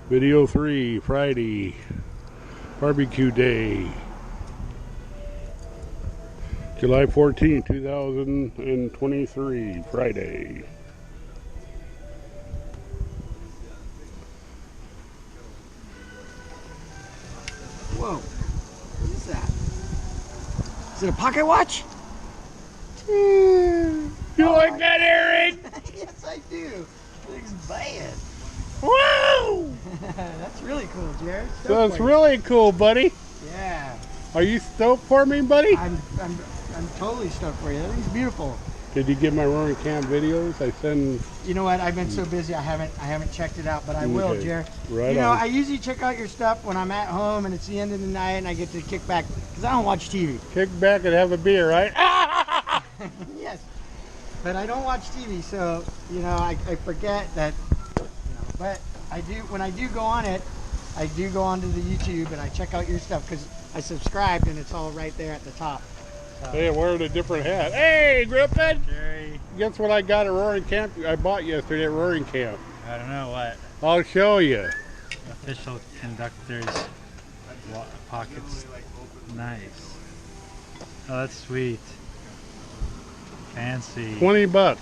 Video 3, Friday, barbecue day, July 14, 2023, Friday. Whoa, what is that? Is it a pocket watch? You like that, Aaron? Yes, I do. It's bad. Woo! That's really cool, Jared. That's really cool, buddy. Yeah. Are you stoked for me, buddy? I'm totally stoked for you. That thing's beautiful. Did you get my roaring camp videos? I send. You know what? I've been so busy. I haven't checked it out, but I will, Okay. Jared. Right you know, on. I usually check out your stuff when I'm at home and it's the end of the night and I get to kick back because I don't watch TV. Kick back and have a beer, right? Yes. But I don't watch TV, so you know I forget that. But I do when I do go on it. I do go onto the YouTube and I check out your stuff because I subscribed and it's all right there at the top. So. Hey, I'm wearing a different hat. Hey, Griffin! Jerry. Guess what I got at Roaring Camp? I bought yesterday at Roaring Camp. I don't know what. I'll show you. Official conductor's pockets. Nice. Oh, that's sweet. Fancy. 20 bucks.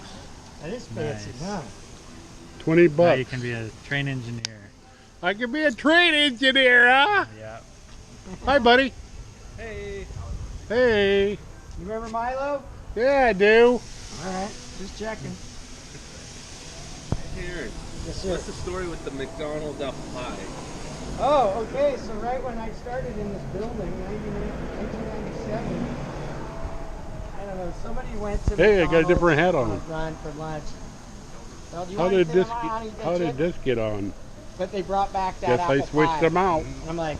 That is fancy, Nice. huh? 20 Now bucks. you can be a train engineer. I can be a train engineer, huh? Yeah. Hi, buddy. Hey. Hey. You remember Milo? Yeah, I do. All right, just checking. Here, Yes, sir. what's the story with the McDonald's apple pie? Oh, okay. So right when I started in this building, 1997, I don't know, somebody went to Hey, I got a McDonald's different hat on. a run for lunch. Well, do you How want did anything this on my honey how did dip? this get on? But they brought back that Guess apple I switched pie. them out. And I'm like,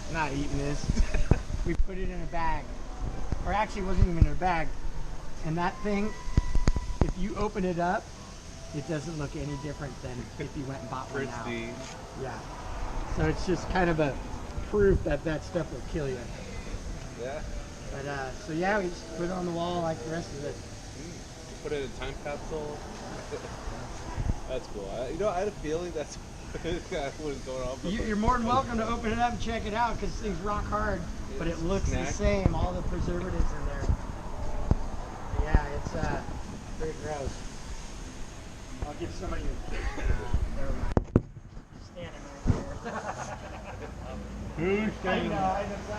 I'm not eating this. We put it in a bag. Or actually it wasn't even in a bag. And that thing, if you open it up, it doesn't look any different than if you went and bought one now. Prestige. Yeah. So it's just kind of a proof that that stuff will kill you. Yeah. But so yeah, we just put it on the wall like the rest of it. Put it in a time capsule. That's cool. You know, I had a feeling that's what was going on. But You're more than welcome to open it up and check it out because this thing's rock hard, but it looks the same. All the preservatives in there. Yeah, it's very gross. I'll give somebody a never mind. Standing right there. Who's standing? I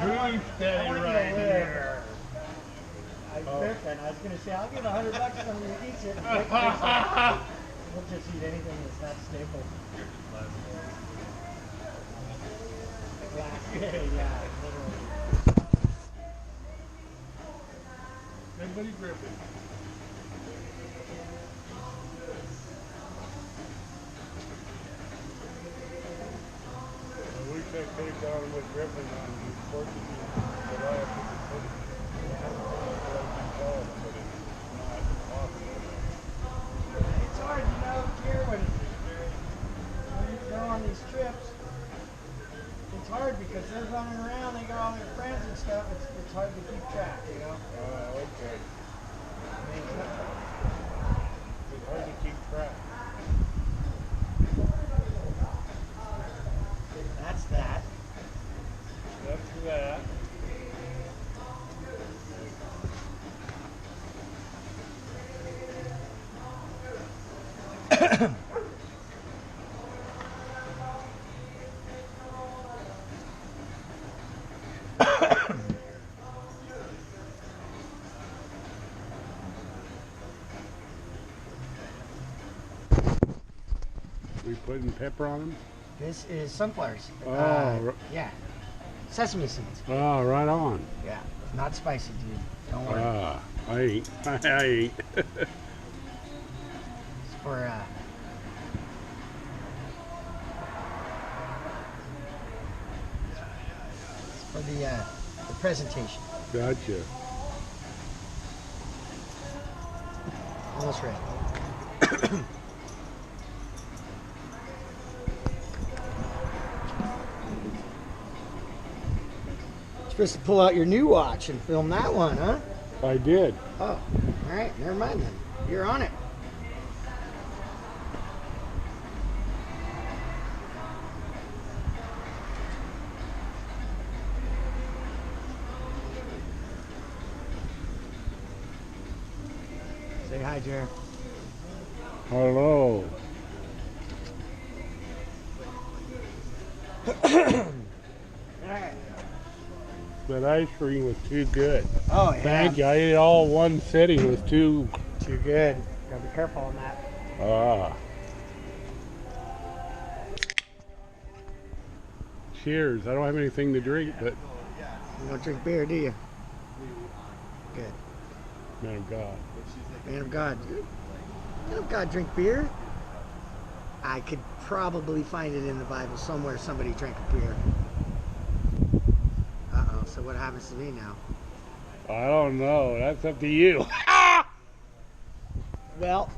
Who's standing right here? I was ripping. I was going to say, I'll give $100 to somebody who eats it. And we'll just eat anything that's not staple. Glass. Yeah, literally. Everybody Griffin. I wish I could have gone with Griffin on the Portuguese, but I have to put it. It's hard, you know, here when you go on these trips. It's hard because they're running around, they got all their friends and stuff. It's hard to keep track, you know. Okay. I mean, it's not, It's hard to keep track. that's that. That's that. We putting pepper on them? This is sunflowers. Oh, yeah. Sesame seeds. Oh, right on. Yeah. Not spicy, dude. Don't worry. Ah, I ain't. I ain't. It's for the presentation. Gotcha. Almost ready. You're supposed to pull out your new watch and film that one, huh? I did. Oh, all right. Never mind then. You're on it. hi, Jer. Hello. That ice cream was too good. Oh, yeah. Thank you. I ate all one sitting. It was too. Too good. Gotta be careful on that. Ah. Cheers. I don't have anything to drink, but You don't drink beer, do you? Good. man of God. Man of God. Man of God drink beer? I could probably find it in the Bible somewhere somebody drank a beer. Uh-oh, so what happens to me now? I don't know. That's up to you. Well,